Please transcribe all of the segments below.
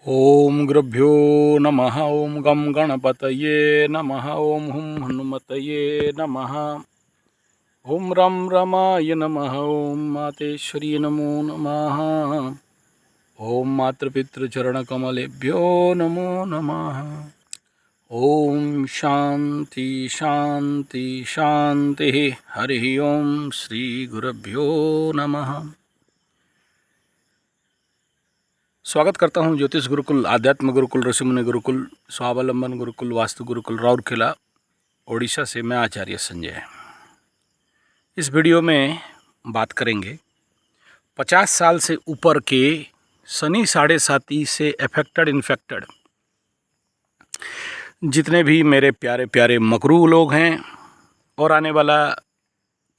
ओम गुरुभ्यो नमः। ओम गम गणपतये नमः। ओम हुम हनुमतये नमः। ओम रम रमाय नमः। ओम मातेश्वरी नमो नमः। ओम मातृपितृचरणकमलेभ्यो नमो नमः। ओम शांति शांति शांति। हरि ओम श्री गुरुभ्यो नमः। स्वागत करता हूं ज्योतिष गुरुकुल, आध्यात्म गुरुकुल, ऋषिमुनि गुरुकुल, स्वावलंबन गुरुकुल, वास्तु गुरुकुल, राउरकेला, ओडिशा से मैं आचार्य संजय। इस वीडियो में बात करेंगे 50 साल से ऊपर के शनि साढ़े साती से अफेक्टेड इन्फेक्टेड जितने भी मेरे प्यारे प्यारे मकरू लोग हैं, और आने वाला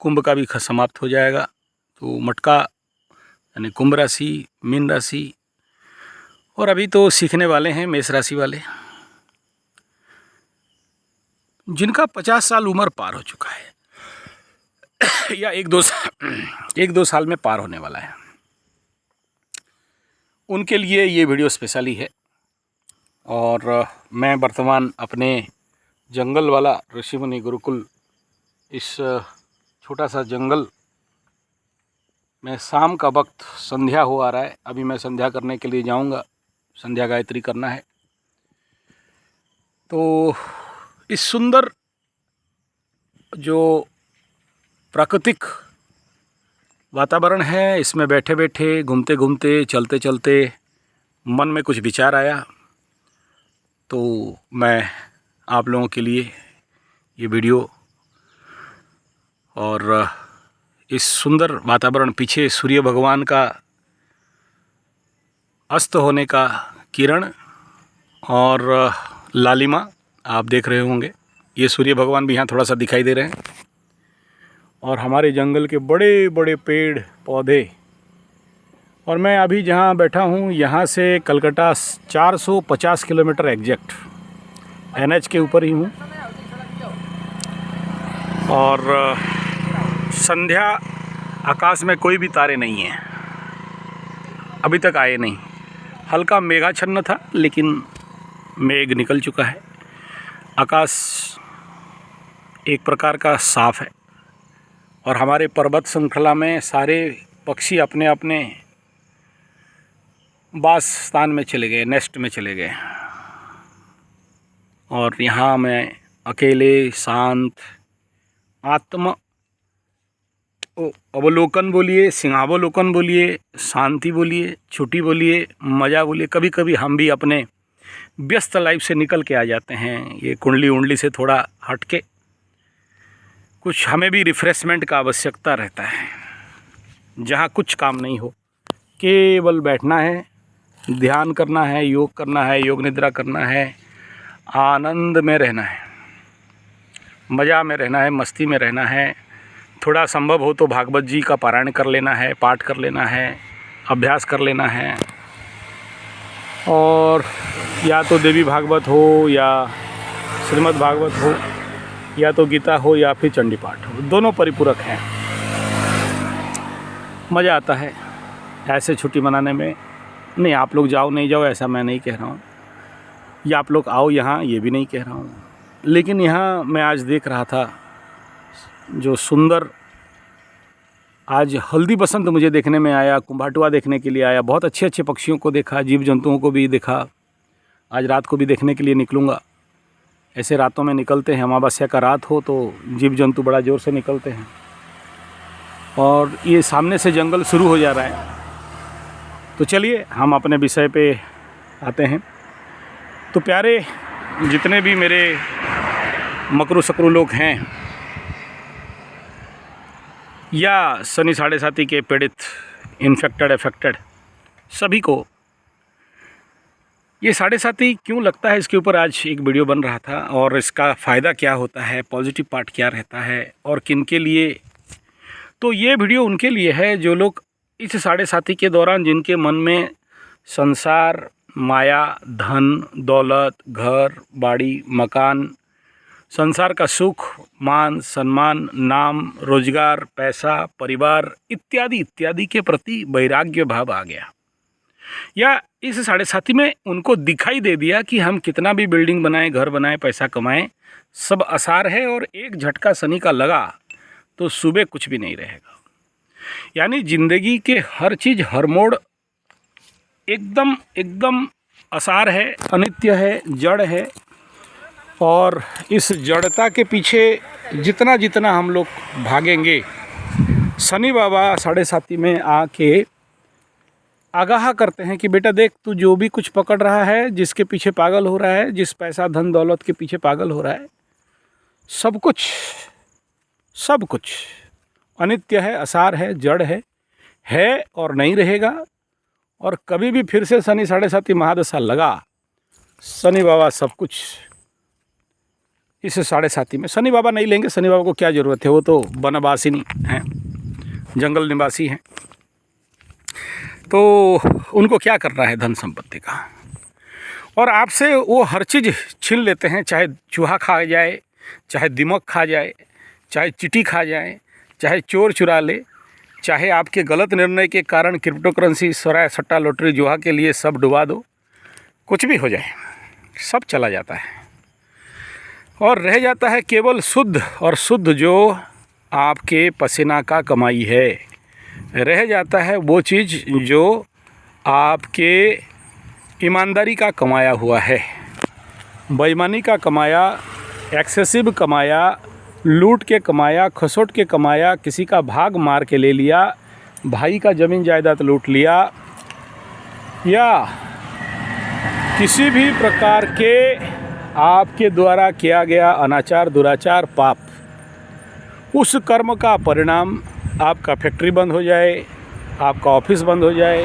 कुंभ का भी समाप्त हो जाएगा। तो मटका यानी कुंभ राशि, मीन राशि, और अभी तो सीखने वाले हैं मेष राशि वाले, जिनका 50 साल उम्र पार हो चुका है या एक दो साल में पार होने वाला है, उनके लिए ये वीडियो स्पेशली है। और मैं वर्तमान अपने जंगल वाला ऋषिमुनि गुरुकुल, इस छोटा सा जंगल में शाम का वक्त संध्या हो आ रहा है। अभी मैं संध्या करने के लिए जाऊंगा, संध्या गायत्री करना है। तो इस सुंदर जो प्राकृतिक वातावरण है, इसमें बैठे बैठे, घूमते घूमते, चलते चलते मन में कुछ विचार आया, तो मैं आप लोगों के लिए ये वीडियो, और इस सुंदर वातावरण, पीछे सूर्य भगवान का अस्त होने का किरण और लालिमा आप देख रहे होंगे। ये सूर्य भगवान भी यहाँ थोड़ा सा दिखाई दे रहे हैं, और हमारे जंगल के बड़े बड़े पेड़ पौधे। और मैं अभी जहाँ बैठा हूँ, यहाँ से कलकत्ता 450 किलोमीटर एग्जैक्ट NH के ऊपर ही हूँ। और संध्या आकाश में कोई भी तारे नहीं हैं, अभी तक आए नहीं। हल्का मेघाच्छन्न था, लेकिन मेघ निकल चुका है। आकाश एक प्रकार का साफ है, और हमारे पर्वत श्रृंखला में सारे पक्षी अपने अपने वास स्थान में चले गए, नेस्ट में चले गए। और यहाँ मैं अकेले, शांत, आत्म अवलोकन बोलिए, सिंहावलोकन बोलिए, शांति बोलिए, छुट्टी बोलिए, मज़ा बोलिए। कभी कभी हम भी अपने व्यस्त लाइफ से निकल के आ जाते हैं, ये कुंडली उंडली से थोड़ा हट के। कुछ हमें भी रिफ़्रेशमेंट का आवश्यकता रहता है, जहाँ कुछ काम नहीं हो, केवल बैठना है, ध्यान करना है, योग करना है, योग निद्रा करना है, आनंद में रहना है, मज़ा में रहना है, मस्ती में रहना है। थोड़ा संभव हो तो भागवत जी का पारायण कर लेना है, पाठ कर लेना है, अभ्यास कर लेना है। और या तो देवी भागवत हो, या श्रीमद् भागवत हो, या तो गीता हो, या फिर चंडी पाठ हो, दोनों परिपूरक हैं। मज़ा आता है ऐसे छुट्टी मनाने में। नहीं, आप लोग जाओ नहीं जाओ ऐसा मैं नहीं कह रहा हूँ, या आप लोग आओ यहाँ, ये भी नहीं कह रहा हूँ। लेकिन यहाँ मैं आज देख रहा था जो सुंदर, आज हल्दी बसंत मुझे देखने में आया, कुंभाटुआ देखने के लिए आया, बहुत अच्छे अच्छे पक्षियों को देखा, जीव जंतुओं को भी देखा। आज रात को भी देखने के लिए निकलूँगा। ऐसे रातों में निकलते हैं, अमावस्या का रात हो तो जीव जंतु बड़ा ज़ोर से निकलते हैं। और ये सामने से जंगल शुरू हो जा रहा है। तो चलिए हम अपने विषय पे आते हैं। तो प्यारे जितने भी मेरे मकरू सकरू लोग हैं, या शनि साढ़े साती के पीड़ित, इन्फेक्टेड, अफेक्टेड, सभी को ये साढ़े साती क्यों लगता है, इसके ऊपर आज एक वीडियो बन रहा था। और इसका फ़ायदा क्या होता है, पॉजिटिव पार्ट क्या रहता है, और किन के लिए। तो ये वीडियो उनके लिए है जो लोग इस साढ़े साती के दौरान, जिनके मन में संसार, माया, धन दौलत, घर बाड़ी, मकान, संसार का सुख, मान सम्मान, नाम, रोजगार, पैसा, परिवार इत्यादि इत्यादि के प्रति वैराग्य भाव आ गया। या इस 7.5 में उनको दिखाई दे दिया कि हम कितना भी बिल्डिंग बनाएं, घर बनाएं, पैसा कमाएं, सब आसार है, और एक झटका शनि का लगा तो सुबह कुछ भी नहीं रहेगा। यानी ज़िंदगी के हर चीज़, हर मोड़ एकदम एकदम आसार है, अनित्य है, जड़ है। और इस जड़ता के पीछे जितना जितना हम लोग भागेंगे, शनि बाबा 7.5 में आके आगाह करते हैं कि बेटा देख, तू जो भी कुछ पकड़ रहा है, जिसके पीछे पागल हो रहा है, जिस पैसा धन दौलत के पीछे पागल हो रहा है, सब कुछ अनित्य है, आसार है, जड़ है और नहीं रहेगा। और कभी भी फिर से शनि 7.5 महादशा लगा, शनि बाबा सब कुछ इस 7.5 में, शनि बाबा नहीं लेंगे। शनि बाबा को क्या ज़रूरत है, वो तो वनवासिनी हैं, जंगल निवासी हैं, तो उनको क्या करना है धन संपत्ति का। और आपसे वो हर चीज़ छीन लेते हैं, चाहे चूहा खा जाए, चाहे दीमक खा जाए, चाहे चींटी खा जाए, चाहे चोर चुरा ले, चाहे आपके गलत निर्णय के कारण क्रिप्टो करेंसी, सराय, सट्टा, लॉटरी, जुआ के लिए सब डुबा दो, कुछ भी हो जाए, सब चला जाता है। और रह जाता है केवल शुद्ध, और शुद्ध जो आपके पसीना का कमाई है, रह जाता है वो चीज़ जो आपके ईमानदारी का कमाया हुआ है, बेईमानी का कमाया, एक्सेसिव कमाया, लूट के कमाया, खसोट के कमाया, किसी का भाग मार के ले लिया, भाई का ज़मीन जायदाद लूट लिया, या किसी भी प्रकार के आपके द्वारा किया गया अनाचार, दुराचार, पाप, उस कर्म का परिणाम आपका फैक्ट्री बंद हो जाए, आपका ऑफिस बंद हो जाए,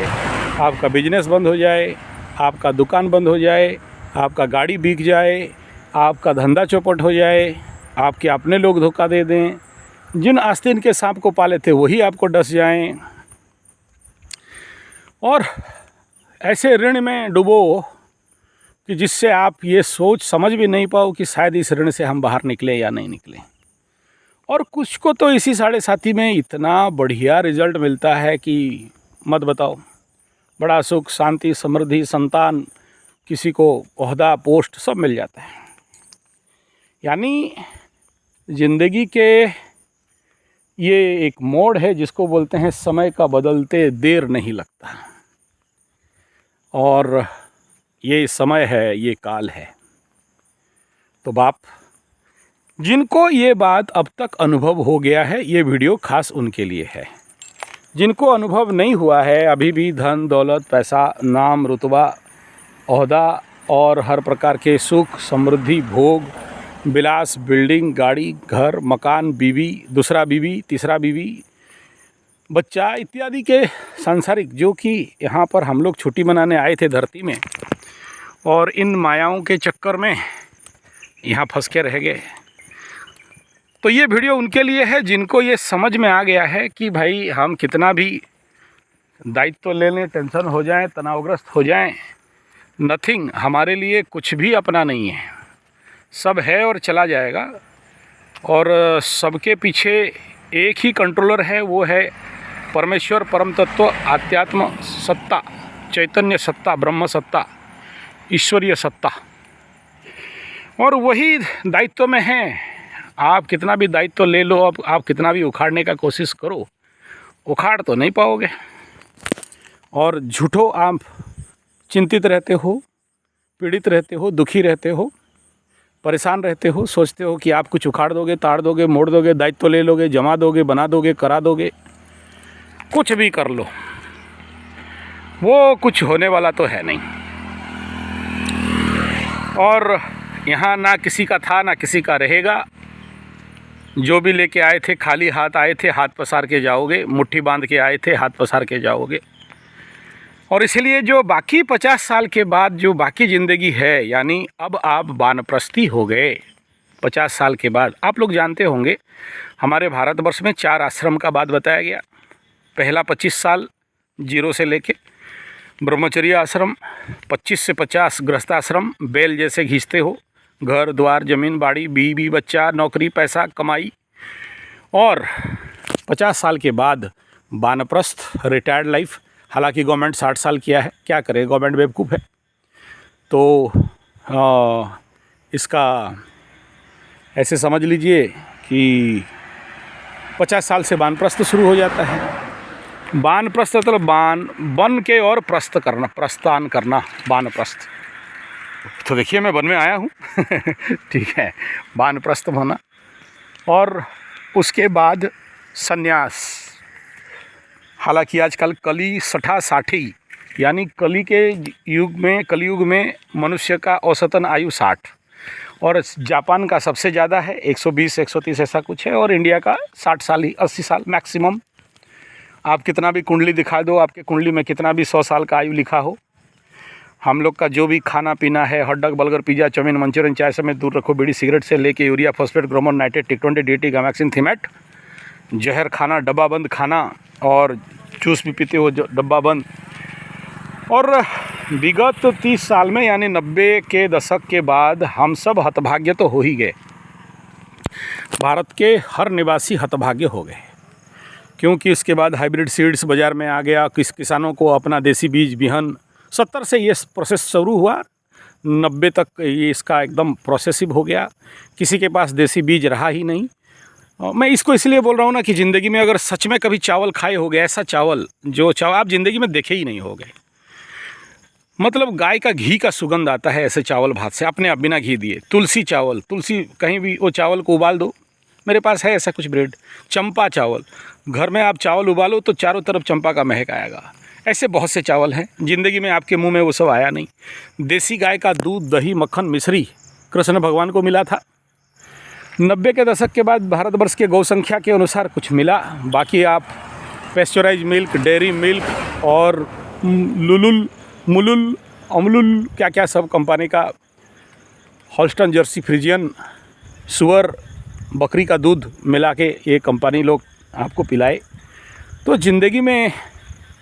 आपका बिजनेस बंद हो जाए, आपका दुकान बंद हो जाए, आपका गाड़ी बिक जाए, आपका धंधा चौपट हो जाए, आपके अपने लोग धोखा दे दें, जिन आस्तीन के सांप को पाले थे वही आपको डस जाएं, और ऐसे ऋण में डूबो कि जिससे आप ये सोच समझ भी नहीं पाओ कि शायद इस ऋण से हम बाहर निकले या नहीं निकले। और कुछ को तो इसी 7.5 में इतना बढ़िया रिजल्ट मिलता है कि मत बताओ, बड़ा सुख, शांति, समृद्धि, संतान, किसी को ओहदा, पोस्ट, सब मिल जाता है। यानी ज़िंदगी के ये एक मोड़ है जिसको बोलते हैं समय का बदलते देर नहीं लगता, और ये समय है, ये काल है। तो बाप, जिनको ये बात अब तक अनुभव हो गया है, ये वीडियो खास उनके लिए है। जिनको अनुभव नहीं हुआ है अभी भी, धन दौलत, पैसा, नाम, रुतबा, ओहदा और हर प्रकार के सुख, समृद्धि, भोग, विलास, बिल्डिंग, गाड़ी, घर, मकान, बीवी, दूसरा बीवी, तीसरा बीवी, बच्चा इत्यादि के सांसारिक, जो कि यहाँ पर हम लोग छुट्टी मनाने आए थे धरती में, और इन मायाओं के चक्कर में यहाँ फंस के रह गए। तो ये वीडियो उनके लिए है जिनको ये समझ में आ गया है कि भाई हम कितना भी दायित्व ले लें, टेंशन हो जाएं, तनावग्रस्त हो जाएं, नथिंग, हमारे लिए कुछ भी अपना नहीं है, सब है और चला जाएगा। और सबके पीछे एक ही कंट्रोलर है, वो है परमेश्वर, परम तत्व, आध्यात्म सत्ता, चैतन्य सत्ता, ब्रह्म सत्ता, ईश्वरीय सत्ता, और वही दायित्व में है। आप कितना भी दायित्व ले लो, अब आप कितना भी उखाड़ने का कोशिश करो, उखाड़ तो नहीं पाओगे। और झूठो आप चिंतित रहते हो, पीड़ित रहते हो, दुखी रहते हो, परेशान रहते हो, सोचते हो कि आप कुछ उखाड़ दोगे, ताड़ दोगे, मोड़ दोगे, दायित्व ले लोगे, जमा दोगे, बना दोगे, करा दोगे, कुछ भी कर लो, वो कुछ होने वाला तो है नहीं। और यहाँ ना किसी का था ना किसी का रहेगा। जो भी लेके आए थे खाली हाथ आए थे, हाथ पसार के जाओगे, मुट्ठी बांध के आए थे, हाथ पसार के जाओगे। और इसलिए जो बाकी 50 साल के बाद जो बाकी ज़िंदगी है, यानी अब आप वानप्रस्थी हो गए 50 साल के बाद। आप लोग जानते होंगे हमारे भारतवर्ष में 4 आश्रम का बात बताया गया। पहला 25 साल जीरो से लेके ब्रह्मचर्य आश्रम, 25 से 50 गृहस्थाश्रम, बैल जैसे घींचते हो, घर द्वार, ज़मीन, बाड़ी, बीवी, बच्चा, नौकरी, पैसा, कमाई। और 50 साल के बाद वानप्रस्थ, रिटायर्ड लाइफ, हालांकि गवर्नमेंट 60 साल किया है, क्या करे, गवर्नमेंट बेवकूफ़ है। तो इसका ऐसे समझ लीजिए कि 50 साल से वानप्रस्थ शुरू हो जाता है। वानप्रस्थ मतलब वन के और प्रस्थान करना, वानप्रस्थ। तो देखिए मैं वन में आया हूँ ठीक है, वानप्रस्थ होना। और उसके बाद सन्यास। हालांकि आजकल कली सठा साठी, यानी कलयुग में मनुष्य का औसतन आयु 60, और जापान का सबसे ज़्यादा है 120 130 ऐसा कुछ है, और इंडिया का 60 साल ही, 80 साल मैक्सिमम। आप कितना भी कुंडली दिखा दो, आपके कुंडली में कितना भी 100 साल का आयु लिखा हो, हम लोग का जो भी खाना पीना है, hotdog burger pizza chow mein Manchurian चाय समेत दूर रखो, बीड़ी सिगरेट से लेके यूरिया फॉस्फेट ग्रोमोन नाइट्रेट टिक20 डीटी गामैक्सिन थीमेट, जहर खाना, डब्बा बंद खाना, और जूस भी पीते हो डब्बा बंद। और विगत 30 साल में यानी 90 के दशक के बाद हम सब हतभाग्य तो हो ही गए। भारत के हर निवासी हतभाग्य हो गए, क्योंकि इसके बाद हाइब्रिड सीड्स बाज़ार में आ गया। किसानों को अपना देसी बीज बिहन 70 से ये प्रोसेस शुरू हुआ, 90 तक ये इसका एकदम प्रोसेसिव हो गया। किसी के पास देसी बीज रहा ही नहीं। मैं इसको इसलिए बोल रहा हूँ ना कि ज़िंदगी में अगर सच में कभी चावल खाए होगे, ऐसा चावल जो चावल आप ज़िंदगी में देखे ही नहीं होगे, मतलब गाय का घी का सुगंध आता है ऐसे चावल भात से, अपने आप बिना घी दिए। तुलसी चावल, तुलसी कहीं भी वो चावल को उबाल दो, मेरे पास है ऐसा कुछ ब्रेड। चंपा चावल, घर में आप चावल उबालो तो चारों तरफ चंपा का महक आएगा। ऐसे बहुत से चावल हैं, ज़िंदगी में आपके मुंह में वो सब आया नहीं। देसी गाय का दूध, दही, मक्खन, मिश्री कृष्ण भगवान को मिला था। 90 के दशक के बाद भारतवर्ष के गौ संख्या के अनुसार कुछ मिला, बाकी आप पेस्चराइज मिल्क, डेयरी मिल्क और मुलुल, अमलुल, क्या क्या सब कंपनी का, हॉल्स्टन, जर्सी, फ्रीजियन, सुअर, बकरी का दूध मिला के ये कंपनी लोग आपको पिलाए, तो ज़िंदगी में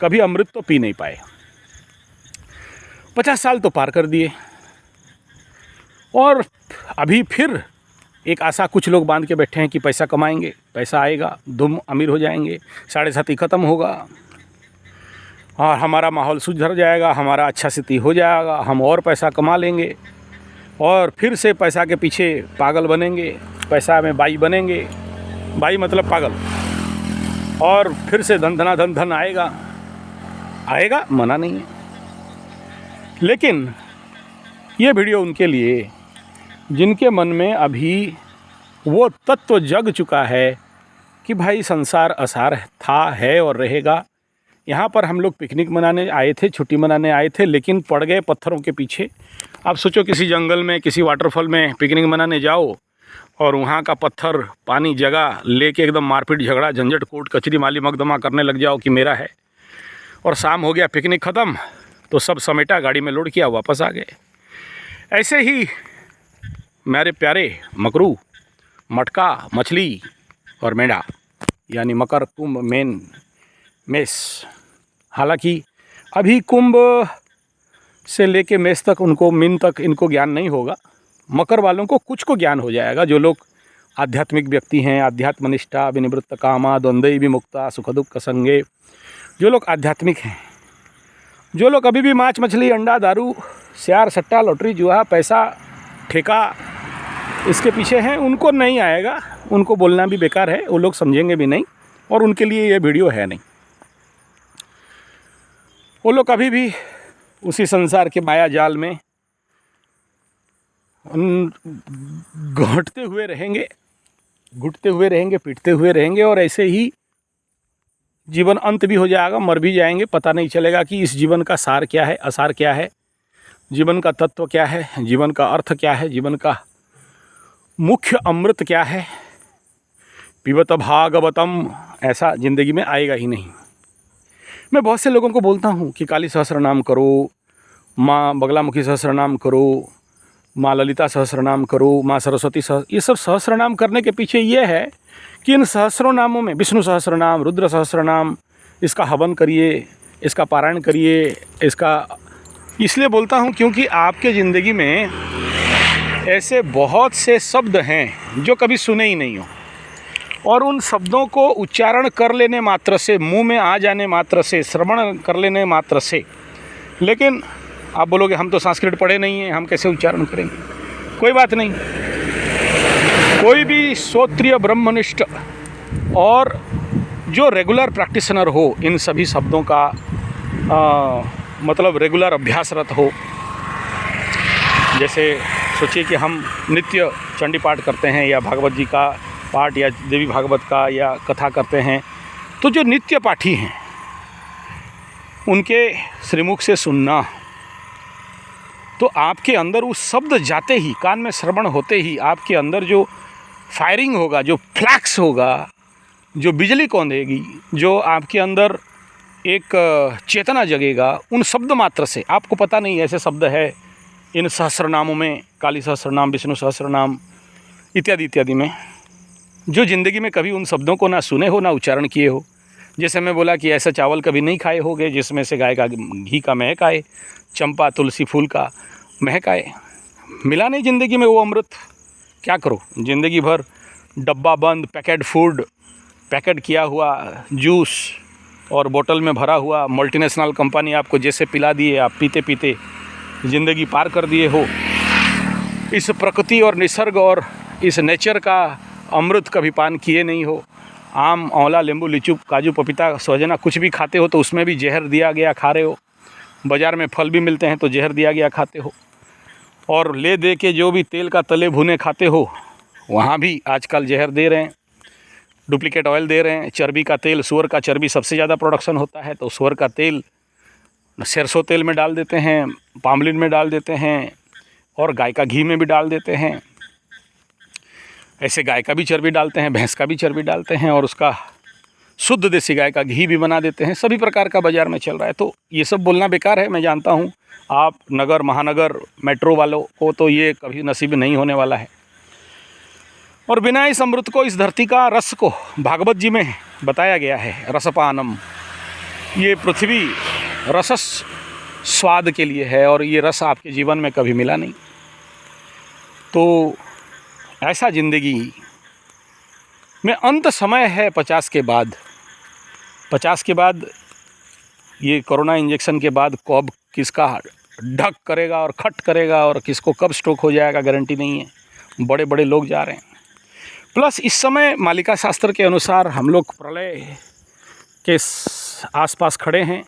कभी अमृत तो पी नहीं पाए। 50 साल तो पार कर दिए, और अभी फिर एक आशा कुछ लोग बांध के बैठे हैं कि पैसा कमाएंगे, पैसा आएगा, धूम अमीर हो जाएंगे, 7.5 ख़त्म होगा और हमारा माहौल सुधर जाएगा, हमारा अच्छा स्थिति हो जाएगा, हम और पैसा कमा लेंगे, और फिर से पैसा के पीछे पागल बनेंगे, पैसा में बाई बनेंगे, बाई मतलब पागल, और फिर से धन आएगा, मना नहीं है। लेकिन ये वीडियो उनके लिए जिनके मन में अभी वो तत्व जग चुका है कि भाई संसार असार था, है और रहेगा। यहाँ पर हम लोग पिकनिक मनाने आए थे, छुट्टी मनाने आए थे, लेकिन पड़ गए पत्थरों के पीछे। आप सोचो किसी जंगल में, किसी वाटरफॉल में पिकनिक मनाने जाओ और वहाँ का पत्थर, पानी, जगह लेके एकदम मारपीट, झगड़ा, झंझट, कोर्ट कचहरी, माली मकदमा करने लग जाओ कि मेरा है, और शाम हो गया, पिकनिक ख़त्म, तो सब समेटा, गाड़ी में लोड किया, वापस आ गए। ऐसे ही मेरे प्यारे मकरू, मटका, मछली और मेंढा, यानी मकर, कुंभ, मेष। हालांकि अभी कुंभ से लेके मेष तक, उनको मीन तक इनको ज्ञान नहीं होगा। मकर वालों को कुछ को ज्ञान हो जाएगा, जो लोग आध्यात्मिक व्यक्ति हैं, आध्यात्मनिष्ठा, विनिवृत्त कामा, द्वंद्वई विमुक्ता, सुख दुख संगे, जो लोग आध्यात्मिक हैं, जो लोग अभी भी मांस, मछली, अंडा, दारू, शेयर, सट्टा, लॉटरी, जुआ, पैसा, ठेका इसके पीछे हैं, उनको नहीं आएगा। उनको बोलना भी बेकार है, वो लोग समझेंगे भी नहीं, और उनके लिए ये वीडियो है नहीं। वो लोग कभी भी उसी संसार के माया जाल में घुटते हुए रहेंगे, पीटते हुए रहेंगे, और ऐसे ही जीवन अंत भी हो जाएगा, मर भी जाएंगे, पता नहीं चलेगा कि इस जीवन का सार क्या है, असार क्या है, जीवन का तत्व क्या है, जीवन का अर्थ क्या है, जीवन का मुख्य अमृत क्या है। पिबत भागवतम, ऐसा ज़िंदगी में आएगा ही नहीं। मैं बहुत से लोगों को बोलता हूँ कि काली सहस्रनाम करो, माँ बगलामुखी सहस्रनाम करो, माँ ललिता सहस्रनाम करो, माँ सरस्वती ये सब सहस्रनाम करने के पीछे ये है कि इन सहस्रों नामों में विष्णु सहस्रनाम, रुद्र सहस्रनाम, इसका हवन करिए, इसका पारायण करिए, इसका इसलिए बोलता हूँ क्योंकि आपके ज़िंदगी में ऐसे बहुत से शब्द हैं जो कभी सुने ही नहीं हो, और उन शब्दों को उच्चारण कर लेने मात्र से, मुंह में आ जाने मात्र से, श्रवण कर लेने मात्र से, लेकिन आप बोलोगे हम तो संस्कृत पढ़े नहीं हैं, हम कैसे उच्चारण करेंगे? कोई बात नहीं, कोई भी श्रोत्रिय ब्रह्मनिष्ठ और जो रेगुलर प्रैक्टिशनर हो इन सभी शब्दों का मतलब रेगुलर अभ्यासरत हो, जैसे सोचिए कि हम नित्य चंडी पाठ करते हैं या भागवत जी का पाठ या देवी भागवत का या कथा करते हैं, तो जो नित्य पाठी हैं उनके श्रीमुख से सुनना, तो आपके अंदर वो शब्द जाते ही, कान में श्रवण होते ही आपके अंदर जो फायरिंग होगा, जो फ्लैक्स होगा, जो बिजली कौंधेगी, जो आपके अंदर एक चेतना जगेगा उन शब्द मात्र से। आपको पता नहीं ऐसे शब्द है इन सहस्रनामों में, काली सहस्रनाम, विष्णु सहस्रनाम इत्यादि इत्यादि में, जो ज़िंदगी में कभी उन शब्दों को ना सुने हो ना उच्चारण किए हो। जैसे मैं बोला कि ऐसा चावल कभी नहीं खाए होगे जिसमें से गाय का घी का महक आए, चंपा तुलसी फूल का महक आए। मिला नहीं ज़िंदगी में वो अमृत, क्या करो? ज़िंदगी भर डब्बा बंद पैकेट फूड, पैकेट किया हुआ जूस और बोतल में भरा हुआ मल्टीनेशनल कंपनी आपको जैसे पिला दिए, आप पीते पीते ज़िंदगी पार कर दिए हो। इस प्रकृति और निसर्ग और इस नेचर का अमृत कभी पान किए नहीं हो। आम, आंवला, नींबू, लीचू, काजू, पपीता, सोजना कुछ भी खाते हो तो उसमें भी जहर दिया गया खा रहे हो। बाज़ार में फल भी मिलते हैं तो जहर दिया गया खाते हो। और ले दे के जो भी तेल का तले भुने खाते हो वहाँ भी आजकल जहर दे रहे हैं, डुप्लीकेट ऑयल दे रहे हैं। चर्बी का तेल, सुअर का चर्बी सबसे ज़्यादा प्रोडक्शन होता है, तो सुअर का तेल सरसों तेल में डाल देते हैं, पामलिन में डाल देते हैं और गाय का घी में भी डाल देते हैं। ऐसे गाय का भी चर्बी डालते हैं, भैंस का भी चर्बी डालते हैं और उसका शुद्ध देसी गाय का घी भी बना देते हैं। सभी प्रकार का बाज़ार में चल रहा है। तो ये सब बोलना बेकार है, मैं जानता हूँ। आप नगर, महानगर, मेट्रो वालों को तो ये कभी नसीब नहीं होने वाला है। और बिना इस अमृत को, इस धरती का रस को, भागवत जी में बताया गया है रसपानम, ये पृथ्वी रसस स्वाद के लिए है और ये रस आपके जीवन में कभी मिला नहीं। तो ऐसा ज़िंदगी में अंत समय है 50 के बाद। 50 के बाद ये कोरोना इंजेक्शन के बाद कब किसका ढक करेगा और खट करेगा और किसको कब स्ट्रोक हो जाएगा गारंटी नहीं है। बड़े बड़े लोग जा रहे हैं। प्लस इस समय मालिका शास्त्र के अनुसार हम लोग प्रलय के आसपास खड़े हैं।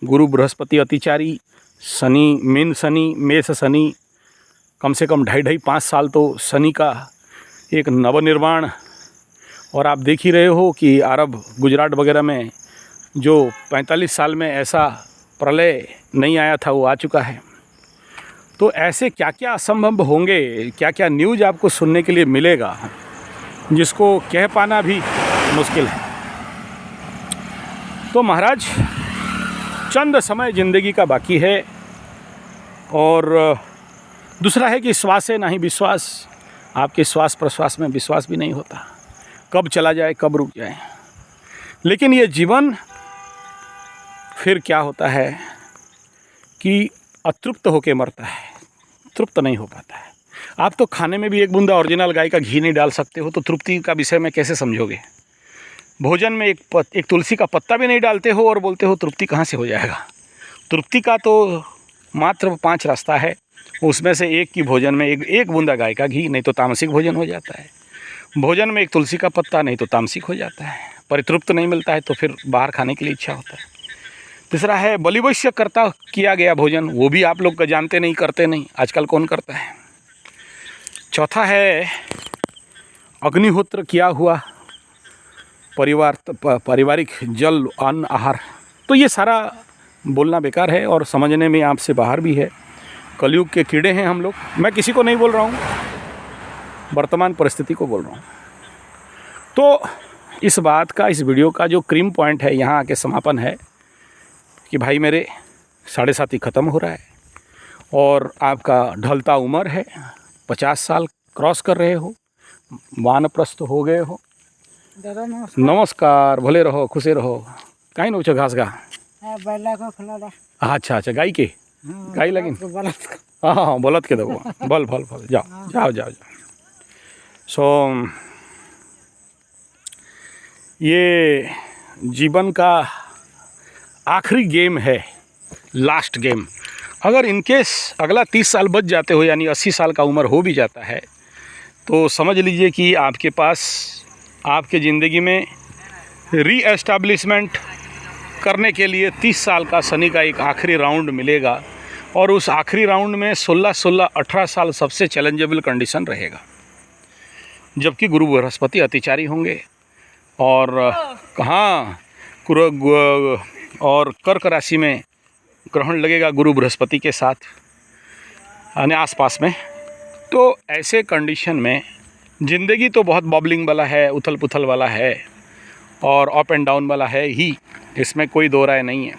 गुरु बृहस्पति अतिचारी, शनि, मीन शनि, मेष शनि, कम से कम 2.5 साल तो शनि का एक नवनिर्माण। और आप देख ही रहे हो कि अरब, गुजरात वगैरह में जो 45 साल में ऐसा प्रलय नहीं आया था वो आ चुका है। तो ऐसे क्या क्या असंभव होंगे, क्या क्या न्यूज़ आपको सुनने के लिए मिलेगा जिसको कह पाना भी मुश्किल है। तो महाराज, चंद समय ज़िंदगी का बाकी है। और दूसरा है कि श्वास है ना ही विश्वास। आपके श्वास प्रश्वास में विश्वास भी नहीं होता, कब चला जाए कब रुक जाए। लेकिन ये जीवन फिर क्या होता है कि अतृप्त होके मरता है, तृप्त नहीं हो पाता है। आप तो खाने में भी एक बूंदा ओरिजिनल गाय का घी नहीं डाल सकते हो, तो तृप्ति का विषय में कैसे समझोगे? भोजन में एक तुलसी का पत्ता भी नहीं डालते हो और बोलते हो तृप्ति कहाँ से हो जाएगा? तृप्ति का तो मात्र 5 रास्ता है, उसमें से एक की भोजन में एक बूंदा गाय का घी, नहीं तो तामसिक भोजन हो जाता है। भोजन में एक तुलसी का पत्ता, नहीं तो तामसिक हो जाता है। परितृप्त नहीं मिलता है तो फिर बाहर खाने के लिए इच्छा होता है। तीसरा है बलिवैश्य करता किया गया भोजन, वो भी आप लोग जानते नहीं, करते नहीं, आजकल कौन करता है। चौथा है अग्निहोत्र किया हुआ पारिवारिक जल, अन्न, आहार। तो ये सारा बोलना बेकार है और समझने में आपसे बाहर भी है। कलयुग के कीड़े हैं हम लोग। मैं किसी को नहीं बोल रहा हूँ, वर्तमान परिस्थिति को बोल रहा हूँ। तो इस बात का, इस वीडियो का जो क्रीम पॉइंट है, यहाँ आके समापन है कि भाई मेरे 7.5 ख़त्म हो रहा है और आपका ढलता उम्र है, 50 साल क्रॉस कर रहे हो, वानप्रस्थ हो गए हो। दादा नमस्कार। नमस्कार, भले रहो, खुशे रहो। कहीं नोचो घास गा? बैला को खिला। अच्छा अच्छा, गाय के गाय लगिन? हाँ हाँ, बोलत के दो, भल जाओ जाओ जाओ जाओ। सो ये जीवन का आखिरी गेम है, लास्ट गेम। अगर इनकेस अगला 30 साल बच जाते हो, यानी 80 साल का उम्र हो भी जाता है, तो समझ लीजिए कि आपके पास आपके ज़िंदगी में रीएस्टैब्लिशमेंट करने के लिए 30 साल का शनि का एक आखिरी राउंड मिलेगा। और उस आखिरी राउंड में 18 साल सबसे चैलेंजेबल कंडीशन रहेगा, जबकि गुरु बृहस्पति अतिचारी होंगे। और कहाँ और कर्क राशि में ग्रहण लगेगा गुरु बृहस्पति के साथ, यानी आसपास में। तो ऐसे कंडीशन में ज़िंदगी तो बहुत बॉबलिंग वाला है, उथल पुथल वाला है और अप एंड डाउन वाला है ही, इसमें कोई दो राय नहीं है।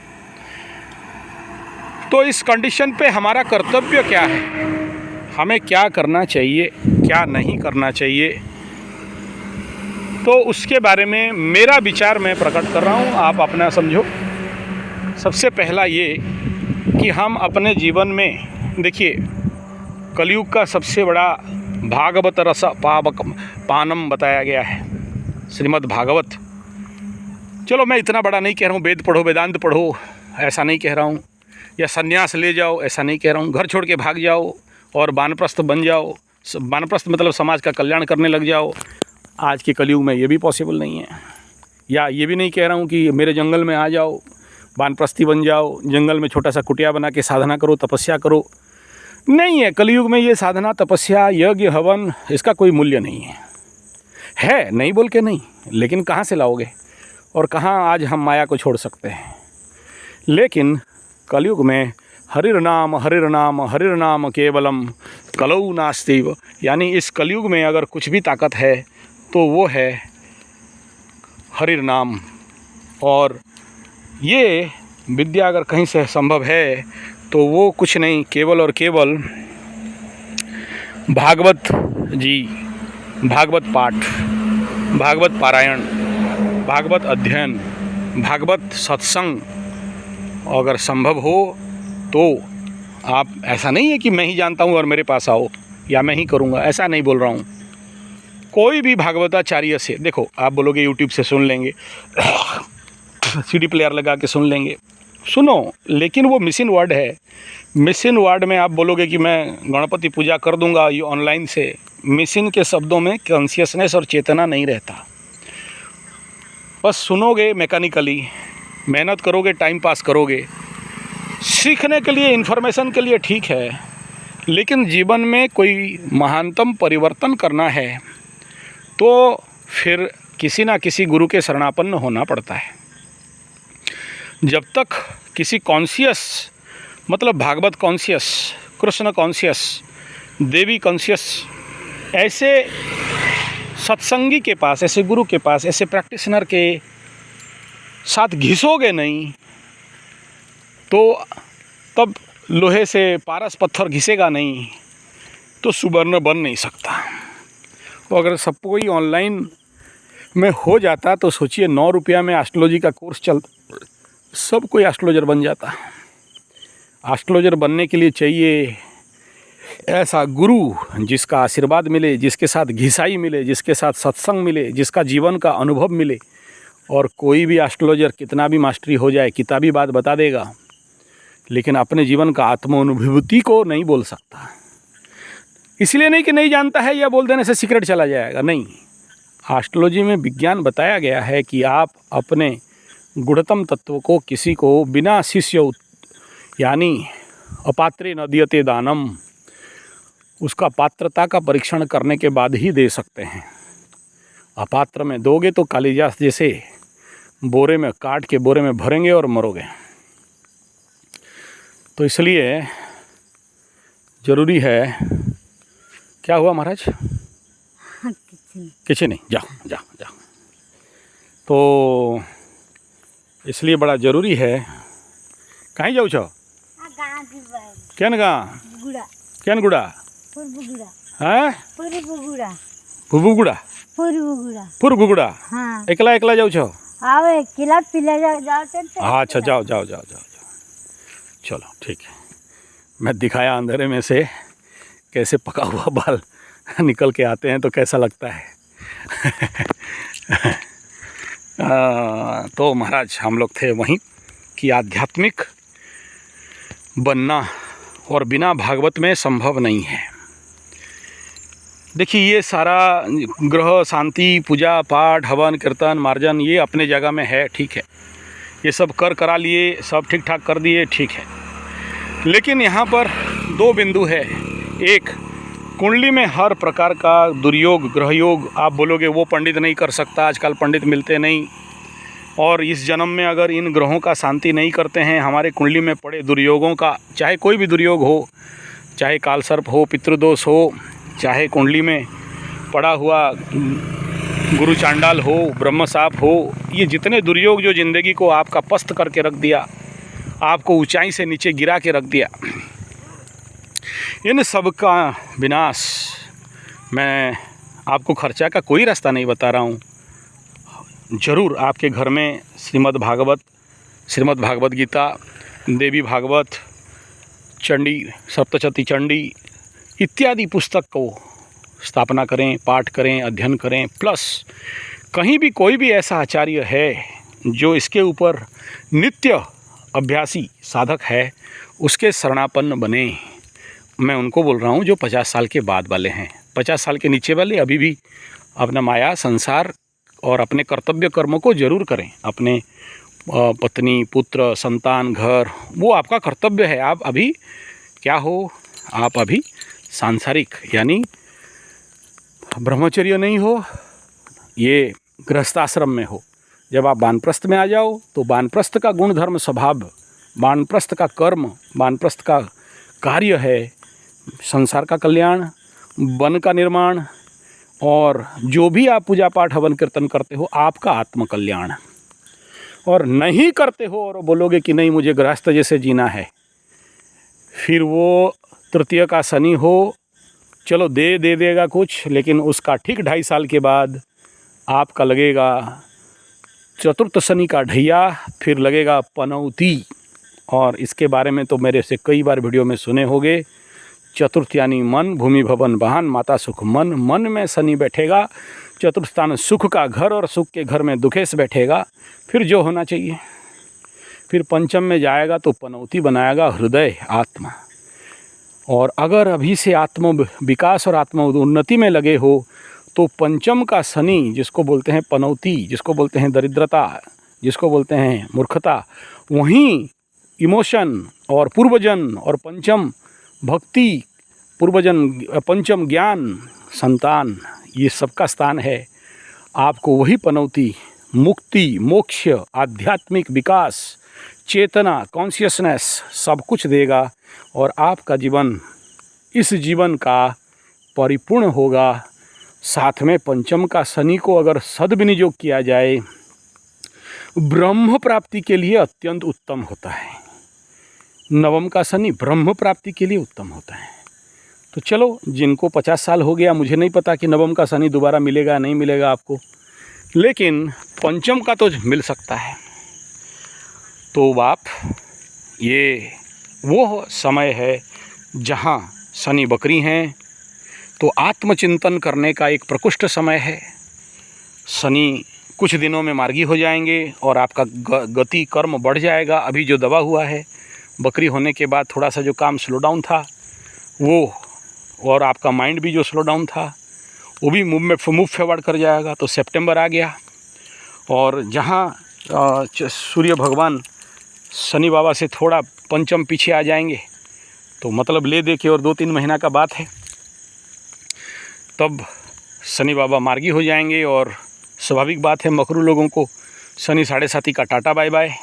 तो इस कंडीशन पे हमारा कर्तव्य क्या है, हमें क्या करना चाहिए, क्या नहीं करना चाहिए, तो उसके बारे में मेरा विचार मैं प्रकट कर रहा हूँ, आप अपना समझो। सबसे पहला ये कि हम अपने जीवन में देखिए, कलयुग का सबसे बड़ा भागवत रस पावक पानम बताया गया है, श्रीमद् भागवत। चलो मैं इतना बड़ा नहीं कह रहा हूँ, वेद पढ़ो, वेदांत पढ़ो, ऐसा नहीं कह रहा हूँ, या सन्यास ले जाओ, ऐसा नहीं कह रहा हूँ। घर छोड़ के भाग जाओ और वानप्रस्थ बन जाओ, वानप्रस्थ मतलब समाज का कल्याण करने लग जाओ, आज के कलयुग में ये भी पॉसिबल नहीं है। या ये भी नहीं कह रहा हूँ कि मेरे जंगल में आ जाओ, वानप्रस्थी बन जाओ, जंगल में छोटा सा कुटिया बना के साधना करो, तपस्या करो, नहीं है। कलयुग में ये साधना, तपस्या, यज्ञ, हवन, इसका कोई मूल्य नहीं है, नहीं बोल के नहीं, लेकिन कहाँ से लाओगे और कहाँ आज हम माया को छोड़ सकते हैं। लेकिन कलयुग में हरिर नाम केवलम कलौ नास्तिव, यानी इस कलयुग में अगर कुछ भी ताकत है तो वो है हरिर नाम। और ये विद्या अगर कहीं से संभव है तो वो कुछ नहीं, केवल और केवल भागवत जी, भागवत पाठ, भागवत पारायण, भागवत अध्ययन, भागवत सत्संग अगर संभव हो तो आप, ऐसा नहीं है कि मैं ही जानता हूँ और मेरे पास आओ या मैं ही करूँगा, ऐसा नहीं बोल रहा हूँ। कोई भी भागवताचार्य से, देखो आप बोलोगे यूट्यूब से सुन लेंगे, सीडी प्लेयर लगा के सुन लेंगे, सुनो, लेकिन वो मिसिन वर्ड है। मिसिन वर्ड में आप बोलोगे कि मैं गणपति पूजा कर दूंगा ये ऑनलाइन से, मिसिन के शब्दों में कॉन्शियसनेस और चेतना नहीं रहता। बस सुनोगे मैकेनिकली, मेहनत करोगे, टाइम पास करोगे, सीखने के लिए, इन्फॉर्मेशन के लिए ठीक है, लेकिन जीवन में कोई महानतम परिवर्तन करना है तो फिर किसी ना किसी गुरु के शरणापन्न होना पड़ता है। जब तक किसी कॉन्शियस, मतलब भागवत कॉन्शियस, कृष्ण कॉन्शियस, देवी कॉन्शियस, ऐसे सत्संगी के पास, ऐसे गुरु के पास, ऐसे प्रैक्टिशनर के साथ घिसोगे नहीं तो तब लोहे से पारस पत्थर घिसेगा नहीं तो सुवर्ण बन नहीं सकता। तो अगर सब कोई ऑनलाइन में हो जाता तो सोचिए 9 रुपया में एस्ट्रोलॉजी का कोर्स चलता, सब कोई एस्ट्रोलॉजर बन जाता। एस्ट्रोलॉजर बनने के लिए चाहिए ऐसा गुरु जिसका आशीर्वाद मिले, जिसके साथ घिसाई मिले, जिसके साथ सत्संग मिले, जिसका जीवन का अनुभव मिले। और कोई भी एस्ट्रोलॉजर कितना भी मास्टरी हो जाए, किताबी बात बता देगा, लेकिन अपने जीवन का आत्मानुभूति को नहीं बोल सकता। इसलिए नहीं कि नहीं जानता है या बोल देने से सीक्रेट चला जाएगा, नहीं। एस्ट्रोलॉजी में विज्ञान बताया गया है कि आप अपने गुणतम तत्व को किसी को बिना शिष्य, यानी अपात्रे न दीयते दानम, उसका पात्रता का परीक्षण करने के बाद ही दे सकते हैं। अपात्र में दोगे तो कालिदास जैसे बोरे में काट के बोरे में भरेंगे और मरोगे। तो इसलिए ज़रूरी है। क्या हुआ महाराज? किसी नहीं, जाओ जाओ जाओ। तो इसलिए बड़ा ज़रूरी है। कहीं जाओ छो? केन गाँ? केन गुड़ा? हैं? पुरबुगुड़ा? पुरबुगुड़ा? हाँ। एकला एकला जाओ छो? आवे किला पिला जाते। अच्छा जाओ जाओ जाओ जाओ, चलो ठीक है। मैं दिखाया अंधेरे में से कैसे पका हुआ बाल निकल के आते हैं तो कैसा लगता है। तो महाराज हम लोग थे वहीं कि आध्यात्मिक बनना और बिना भागवत में संभव नहीं है। देखिए ये सारा ग्रह शांति पूजा पाठ हवन कीर्तन मार्जन ये अपने जगह में है, ठीक है, ये सब करा लिए, सब ठीक ठाक कर दिए, ठीक है। लेकिन यहाँ पर दो बिंदु है। एक, कुंडली में हर प्रकार का दुर्योग ग्रह योग, आप बोलोगे वो पंडित नहीं कर सकता, आजकल पंडित मिलते नहीं, और इस जन्म में अगर इन ग्रहों का शांति नहीं करते हैं, हमारे कुंडली में पड़े दुर्योगों का, चाहे कोई भी दुर्योग हो, चाहे कालसर्प हो, पितृदोष हो, चाहे कुंडली में पड़ा हुआ गुरु चांडाल हो, ब्रह्म साप हो, ये जितने दुर्योग जो ज़िंदगी को आपका पस्त करके रख दिया, आपको ऊंचाई से नीचे गिरा के रख दिया, इन सब का विनाश, मैं आपको खर्चा का कोई रास्ता नहीं बता रहा हूँ। ज़रूर आपके घर में श्रीमद् भागवत गीता, देवी भागवत, चंडी सप्तशती चंडी इत्यादि पुस्तक को स्थापना करें, पाठ करें, अध्ययन करें। प्लस कहीं भी कोई भी ऐसा आचार्य है जो इसके ऊपर नित्य अभ्यासी साधक है, उसके शरणापन्न बने। मैं उनको बोल रहा हूँ जो 50 साल के बाद वाले हैं। 50 साल के नीचे वाले अभी भी अपना माया संसार और अपने कर्तव्य कर्मों को जरूर करें। अपने पत्नी पुत्र संतान घर, वो आपका कर्तव्य है। आप अभी क्या हो, आप अभी सांसारिक यानी ब्रह्मचर्य नहीं हो, ये गृहस्थाश्रम में हो। जब आप वानप्रस्थ में आ जाओ तो वानप्रस्थ का गुण धर्म स्वभाव, वानप्रस्थ का कर्म, वानप्रस्थ का कार्य है संसार का कल्याण, वन का निर्माण, और जो भी आप पूजा पाठ हवन कीर्तन करते हो आपका आत्म कल्याण। और नहीं करते हो और बोलोगे कि नहीं मुझे गृहस्थ जैसे जीना है, फिर वो तृतीय का शनि हो, चलो दे देगा कुछ, लेकिन उसका ठीक 2.5 साल के बाद आपका लगेगा चतुर्थ शनि का ढैया, फिर लगेगा पनौती। और इसके बारे में तो मेरे से कई बार वीडियो में सुने होंगे। चतुर्थ यानी मन, भूमि भवन वाहन, माता सुख मन, मन में शनि बैठेगा, चतुर्थ स्थान सुख का घर, और सुख के घर में दुखेश बैठेगा, फिर जो होना चाहिए। फिर पंचम में जाएगा तो पनौती बनाएगा हृदय आत्मा। और अगर अभी से आत्म विकास और आत्म उन्नति में लगे हो तो पंचम का शनि, जिसको बोलते हैं पनौती, जिसको बोलते हैं दरिद्रता, जिसको बोलते हैं मूर्खता, वहीं इमोशन और पूर्वजन और पंचम भक्ति, पूर्वजन पंचम ज्ञान, संतान, ये सबका स्थान है। आपको वही पनौती, मुक्ति, मोक्ष, आध्यात्मिक विकास, चेतना, कॉन्शियसनेस सब कुछ देगा और आपका जीवन इस जीवन का परिपूर्ण होगा। साथ में पंचम का शनि को अगर सद्विनियोग किया जाए, ब्रह्म प्राप्ति के लिए अत्यंत उत्तम होता है। नवम का शनि ब्रह्म प्राप्ति के लिए उत्तम होता है। तो चलो, जिनको 50 साल हो गया, मुझे नहीं पता कि नवम का शनि दोबारा मिलेगा नहीं मिलेगा आपको, लेकिन पंचम का तो मिल सकता है। तो बाप, ये वो समय है जहाँ शनि बकरी हैं, तो आत्मचिंतन करने का एक प्रकृष्ट समय है। शनि कुछ दिनों में मार्गी हो जाएंगे और आपका गति कर्म बढ़ जाएगा। अभी जो दबा हुआ है, बकरी होने के बाद थोड़ा सा जो काम स्लो डाउन था वो, और आपका माइंड भी जो स्लो डाउन था वो भी मूव फॉरवर्ड कर जाएगा। तो सितंबर आ गया, और जहाँ सूर्य भगवान शनि बाबा से थोड़ा पंचम पीछे आ जाएंगे, तो मतलब ले दे के और 2-3 महीना का बात है, तब शनि बाबा मार्गी हो जाएंगे। और स्वाभाविक बात है, मकरू लोगों को शनि 7.5 का टाटा बाय बाय।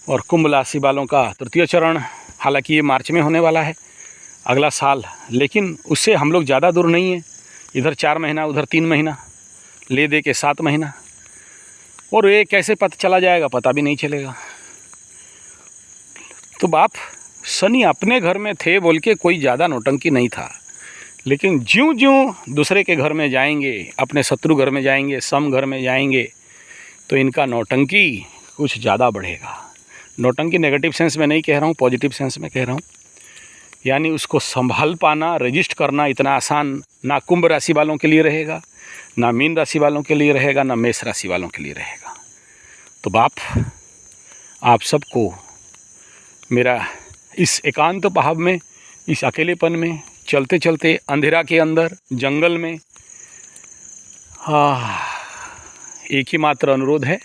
और कुंभ राशि वालों का तृतीय चरण, हालांकि ये मार्च में होने वाला है अगला साल, लेकिन उससे हम लोग ज़्यादा दूर नहीं है। इधर 4 महीना, उधर 3 महीना, ले दे के 7 महीना, और ये कैसे पता चला जाएगा, पता भी नहीं चलेगा। तो बाप, शनि अपने घर में थे बोल के कोई ज़्यादा नौटंकी नहीं था, लेकिन ज्यों ज्यों दूसरे के घर में जाएंगे, अपने शत्रु घर में जाएंगे, सम घर में जाएंगे, तो इनका नौटंकी कुछ ज़्यादा बढ़ेगा। नौटंकी नेगेटिव सेंस में नहीं कह रहा हूँ, पॉजिटिव सेंस में कह रहा हूँ। यानी उसको संभाल पाना, रजिस्ट करना इतना आसान ना कुंभ राशि वालों के लिए रहेगा, ना मीन राशि वालों के लिए रहेगा, ना मेष राशि वालों के लिए रहेगा। तो बाप आप सबको मेरा इस एकांत भाव में, इस अकेलेपन में, चलते चलते अंधेरा के अंदर जंगल में एक ही मात्र अनुरोध है,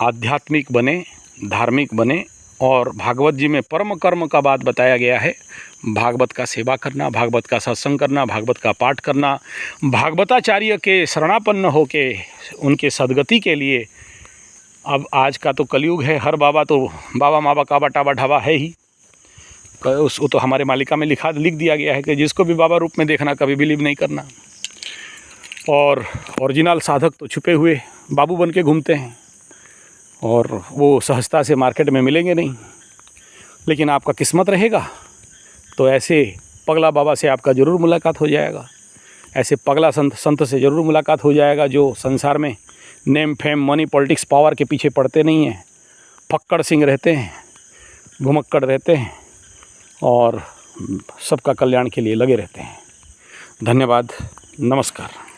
आध्यात्मिक बने, धार्मिक बने। और भागवत जी में परम कर्म का बात बताया गया है। भागवत का सेवा करना, भागवत का सत्संग करना, भागवत का पाठ करना, भागवताचार्य के शरणापन्न होके उनके सद्गति के लिए। अब आज का तो कलयुग है, हर बाबा तो बाबा माबा काबा टाबा ढाबा है ही। वो तो हमारे मालिका में लिख दिया गया है कि जिसको भी बाबा रूप में देखना कभी बिलीव नहीं करना। और ओरिजिनल साधक तो छुपे हुए बाबू बन के घूमते हैं और वो सहजता से मार्केट में मिलेंगे नहीं। लेकिन आपका किस्मत रहेगा तो ऐसे पगला बाबा से आपका ज़रूर मुलाकात हो जाएगा, ऐसे पगला संत से ज़रूर मुलाकात हो जाएगा जो संसार में name fame money politics power के पीछे पड़ते नहीं हैं, फक्कड़ सिंह रहते हैं, घुमक्कड़ रहते हैं और सबका कल्याण के लिए लगे रहते हैं। धन्यवाद, नमस्कार।